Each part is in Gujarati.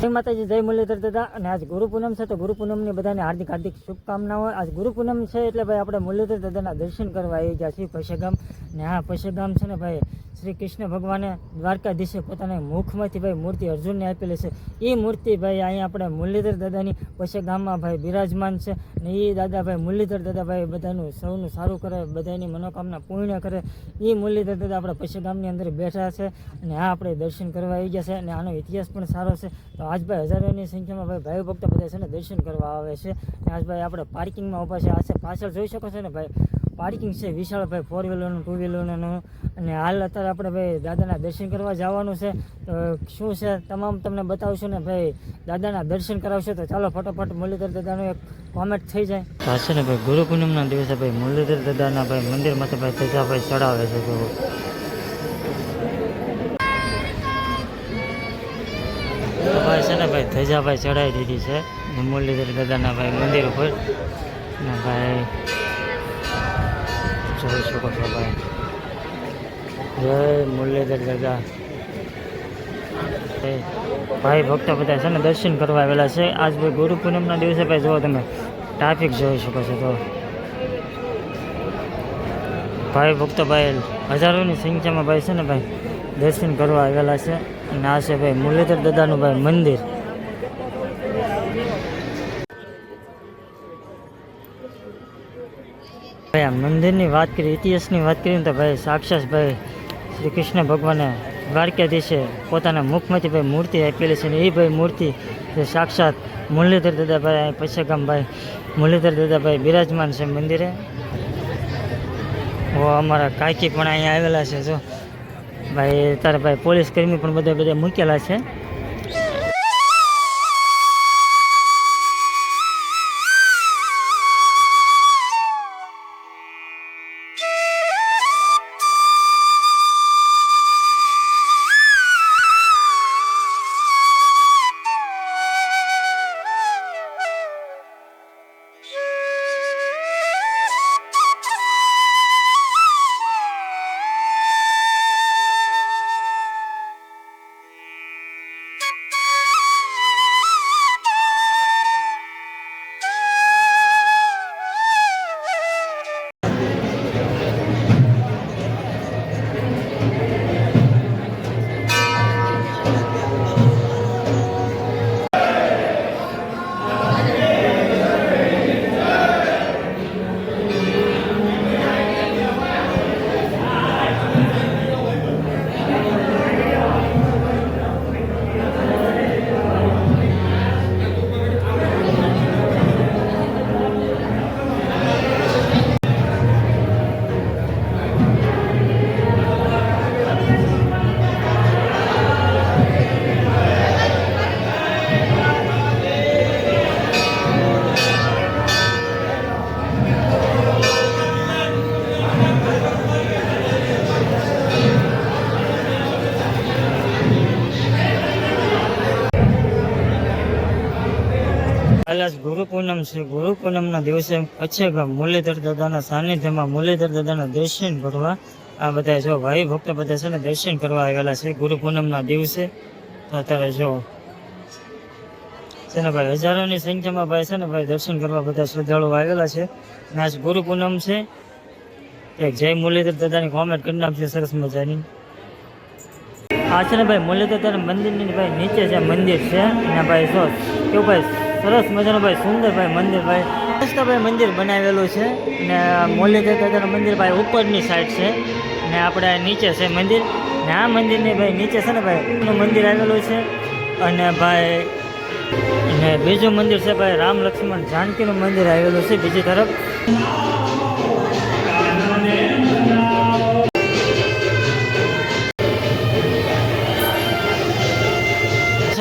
જય માતાજી, જય મુરલીધર દાદા. અને આજ ગુરુ પૂનમ છે તો ગુરુ પૂનમની બધાને હાર્દિક હાર્દિક શુભકામનાઓ. આજ ગુરુ પૂનમ છે એટલે ભાઈ આપણે મુરલીધર દાદાના દર્શન કરવા આવી ગયા છીએ પૈસાગામ. ને આ પૈસાગામ છે ને ભાઈ શ્રી કૃષ્ણ ભગવાને દ્વારકાધીશે પોતાના મુખમાંથી ભાઈ મૂર્તિ અર્જુનને આપેલી છે. એ મૂર્તિ ભાઈ અહીંયા આપણે મુરલીધર દાદાની પૈસાગામમાં ભાઈ બિરાજમાન છે. ને એ દાદા ભાઈ મુરલીધર દાદા ભાઈ બધાનું સૌનું સારું કરે, બધાની મનોકામના પૂર્ણ કરે. એ મુરલીધર દાદા આપણા પૈસાગામની અંદર બેઠા છે અને આ આપણે દર્શન કરવા આવી ગયા છે. અને આનો ઇતિહાસ પણ સારો છે. તો આજ ભાઈ હજારોની સંખ્યામાં ભાઈ ભક્તો બધા છે ને દર્શન કરવા આવે છે. આજ ભાઈ આપણે પાર્કિંગમાં ઊભા છે. આ પાછળ જોઈ શકો છો ને ભાઈ પાર્કિંગ છે વિશાળ ભાઈ, 4 વ્હીલરનું 2 વ્હીલરનું. અને હાલ અત્યારે આપણે ભાઈ દાદાના દર્શન કરવા જવાનું છે. તો શું છે તમામ તમને બતાવશું ને ભાઈ દાદાના દર્શન કરાવશો. તો ચાલો ફટોફટ મુરલીધર દાદાનું એક કોમેન્ટ થઈ જાય. આ છે ને ભાઈ ગુરુ પૂનમના દિવસે ભાઈ મુરલીધર દાદાના ભાઈ મંદિરમાંથી ભાઈ ધજા ભાઈ ચડાવે છે. તો ભાઈ છે ને ભાઈ ધજા ભાઈ ચડાવી દીધી છે મુરલીધર દાદાના ભાઈ મંદિર ઉપર. ને ભાઈ જોઈ શકો છો ભાઈ, જય મુરલીધર દાદા. ભાઈ ભક્તો બધા છે ને દર્શન કરવા આવેલા છે. આજ ભાઈ ગુરુ પૂનમના દિવસે ભાઈ જો તમે ટ્રાફિક જોઈ શકો છો. તો ભાઈ ભક્તો ભાઈ હજારોની સંખ્યામાં ભાઈ છે ને ભાઈ દર્શન કરવા આવેલા છે. અને આ છે ભાઈ મુરલીધર દાદાનું ભાઈ મંદિર. ભાઈ આ મંદિરની વાત કરીએ, ઇતિહાસની વાત કરીએ તો ભાઈ સાક્ષાત ભાઈ શ્રી કૃષ્ણ ભગવાને દ્વારકાધીશે પોતાના મુખમાંથી ભાઈ મૂર્તિ આપેલી છે. ને એ ભાઈ મૂર્તિ જે સાક્ષાત મુરલીધર દાદા ભાઈ પૈસાગામ ભાઈ મુરલીધર દાદા ભાઈ બિરાજમાન છે મંદિરે. અમારા કાકી પણ અહીંયા આવેલા છે. જો ભાઈ તારા ભાઈ પોલીસ કર્મી પણ બધા મૂકેલા છે. ગુરુ પૂનમ છે. ગુરુ પૂનમના દિવસે પૈસાગામ મુરલીધર દાદાના સાનિધ્યમાં મુરલીધર દાદાના દર્શન કરવા આ બધા જો ભાઈ ભક્તો બધા છે ને દર્શન કરવા આવેલા છે ગુરુ પૂનમના દિવસે. તો અત્યારે જો છે ને ભાઈ હજારોની સંખ્યામાં ભાઈ છે ને ભાઈ દર્શન કરવા બધા શ્રદ્ધાળુઓ આવેલા છે. અને આજ ગુરુ પૂનમ છે. એક જય મુરલીધર દાદાની કોમેન્ટ કરી નાખશે સરસ મજાની. આ છે ને ભાઈ મુરલીધર દાદા મંદિરની ભાઈ નીચે જે મંદિર છે અને ભાઈ જો કેવું ભાઈ સરસ મજાનું ભાઈ સુંદર ભાઈ મંદિર ભાઈ મસ્ત ભાઈ મંદિર બનાવેલું છે. ને મુરલીધર દાદાનું મંદિર ભાઈ ઉપરની સાઈડ છે ને આપણે નીચે છે મંદિર. ને આ મંદિરની ભાઈ નીચે છે ને ભાઈ મંદિર આવેલું છે. અને ભાઈ ને બીજું મંદિર છે ભાઈ રામ લક્ષ્મણ જાનકીનું મંદિર આવેલું છે બીજી તરફ.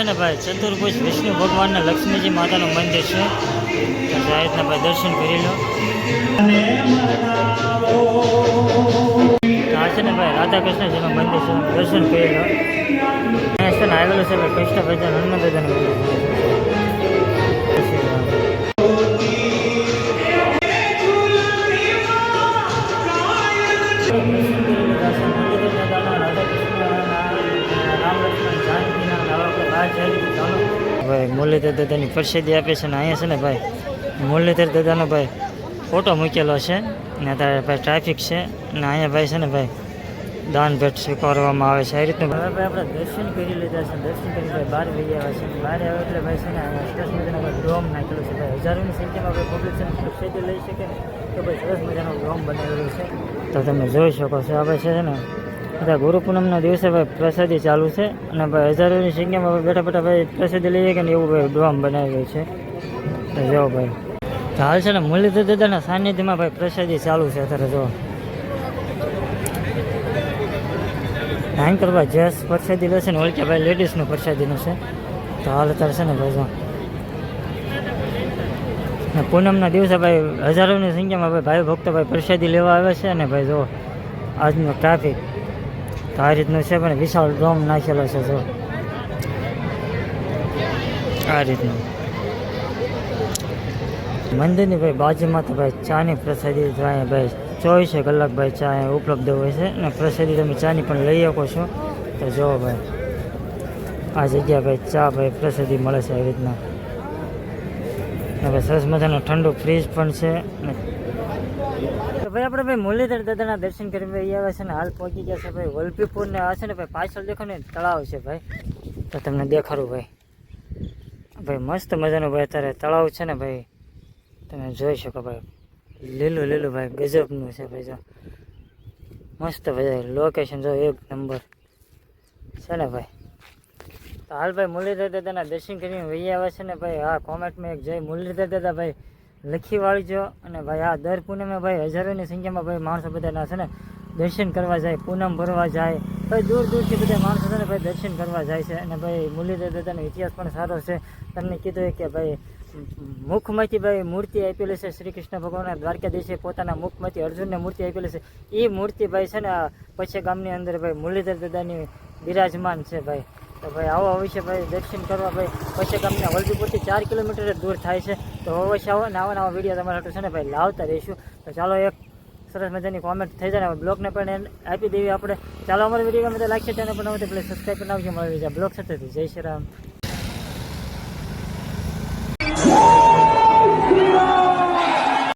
ને ભાઈ ચતુર્ભુજ વિષ્ણુ ભગવાનના લક્ષ્મીજી માતાનું મંદિર છે. આ રીતના ભાઈ દર્શન કરી લો. આ છે ને ભાઈ રાધા કૃષ્ણજીનું મંદિર છે, દર્શન કરી લો. અહીંયા છે ને આવેલું છે ભાઈ કૃષ્ણ ભગવાન હનુમાન દાદાનું મંદિર. ભાઈ મુરલીધર દાદાની પ્રસાદી આપે છે. અને અહીંયા છે ને ભાઈ મુરલીધર દાદાનો ભાઈ ફોટો મૂકેલો છે. અને અત્યારે ભાઈ ટ્રાફિક છે. અને અહીંયા ભાઈ છે ને ભાઈ દાન ભેટ સ્વીકારવામાં આવે છે. આ રીતનું ભાઈ આપણે દર્શન કરી લીધા છે. દર્શન કરી ભાઈ બહાર લઈ આવ્યા છે. બહાર આવે એટલે ભાઈ છે ને અહીંયા સરસ મજાનો ભાઈ ડોમ નાખેલો છે. ભાઈ હજારોની સંખ્યામાં ભાઈ પબ્લિક છે ને પ્રસાદી લઈ શકે તો ભાઈ સરસ મજાનો ડોમ બનાવેલો છે. તો તમે જોઈ શકો છો. આ ભાઈ છે ને બધા ગુરુ પૂનમના દિવસે ભાઈ પ્રસાદી ચાલુ છે. અને ભાઈ હજારોની સંખ્યામાં બેઠા બેઠા ભાઈ પ્રસાદી લઈ શકે ને એવું ભાઈ ડોમ બનાવેલું છે. તો જો ભાઈ હાલ છે ને મુરલીધર દાદાના સાનિધ્યમાં ભાઈ પ્રસાદી ચાલુ છે. અત્યારે જો ધાન કરવા જસ પ્રસાદી લેશે ને ઓળખ્યા ભાઈ લેડીઝનું પ્રસાદીનું છે. તો હાલ અત્યારે છે ને ભાઈ જો ને પૂનમના દિવસે ભાઈ હજારોની સંખ્યામાં ભાઈ ભક્તો ભાઈ પ્રસાદી લેવા આવે છે. અને ભાઈ જો આજનું ટ્રાફિક તો આ રીતનું છે. પણ વિશાળ ડોમ નાખેલો છે. જો આ રીતનું મંદિરની ભાઈ બાજુમાં તો ભાઈ ચાની પ્રસાદી અહીંયા ભાઈ 24 કલાક ભાઈ ચા ઉપલબ્ધ હોય છે. અને પ્રસાદી તમે ચાની પણ લઈ શકો છો. તો જો ભાઈ આ જગ્યા ભાઈ ચા ભાઈ પ્રસાદી મળે છે આવી રીતના. હવે સરસ મજાનું ઠંડુ ફ્રીજ પણ છે. તો ભાઈ આપણે ભાઈ મુરલીધર દાદાના દર્શન કરી ભાઈ આવ્યા છે. ને હાલ પહોંચી ગયા છે ભાઈ વલભીપુર ને આ છે ને ભાઈ પાછળ દેખો ને તળાવ છે ભાઈ. તો તમને દેખાડું ભાઈ ભાઈ મસ્ત મજાનું ભાઈ અત્યારે તળાવ છે ને ભાઈ તમે જોઈ શકો ભાઈ લીલું લીલું ભાઈ ગજબનું છે ભાઈ. જો મસ્ત ભાઈ લોકેશન જો એક નંબર છે ને ભાઈ. તો હાલ ભાઈ મુરલીધર દાદાના દર્શન કરીને વહી આવ્યા છે ને ભાઈ. હા કોમેન્ટમાં એક જય મુરલીધર દાદા ભાઈ લખી વાળજો. અને ભાઈ આ દર પૂનમે ભાઈ હજારોની સંખ્યામાં ભાઈ માણસો બધાના છે ને દર્શન કરવા જાય, પૂનમ ભરવા જાય. ભાઈ દૂર દૂરથી બધા માણસો છે ને ભાઈ દર્શન કરવા જાય છે. અને ભાઈ મુરલીધર દાદાનો ઇતિહાસ પણ સારો છે. તમને કીધું કે ભાઈ મુખમાંથી ભાઈ મૂર્તિ આપેલી છે. શ્રી કૃષ્ણ ભગવાનના દ્વારકાધીશે પોતાના મુખમાંથી અર્જુનને મૂર્તિ આપેલી છે. એ મૂર્તિ ભાઈ છે ને પછી ગામની અંદર ભાઈ મુરલીધર દાદાની બિરાજમાન છે ભાઈ. તો ભાઈ આવો અવશ્ય ભાઈ દર્શન કરવા ભાઈ પછી ગામના વલભીપુરથી 4 કિલોમીટર દૂર થાય છે. તો અવશ્ય આવો ને આવા નવા વિડીયો તમારા છે ને ભાઈ લાવતા રહીશું. તો ચાલો એક સરસ મજાની કોમેન્ટ થઈ જાય ને બ્લોગને પણ આપી દેવી આપણે. ચાલો અમારો વિડીયો ગમે તો લાગશે તેને પણ હવે પ્લીઝ સબસ્ક્રાઈબ કરી નાખજો. મળવી જાય બ્લોગ સાથે જય શ્રી રામ.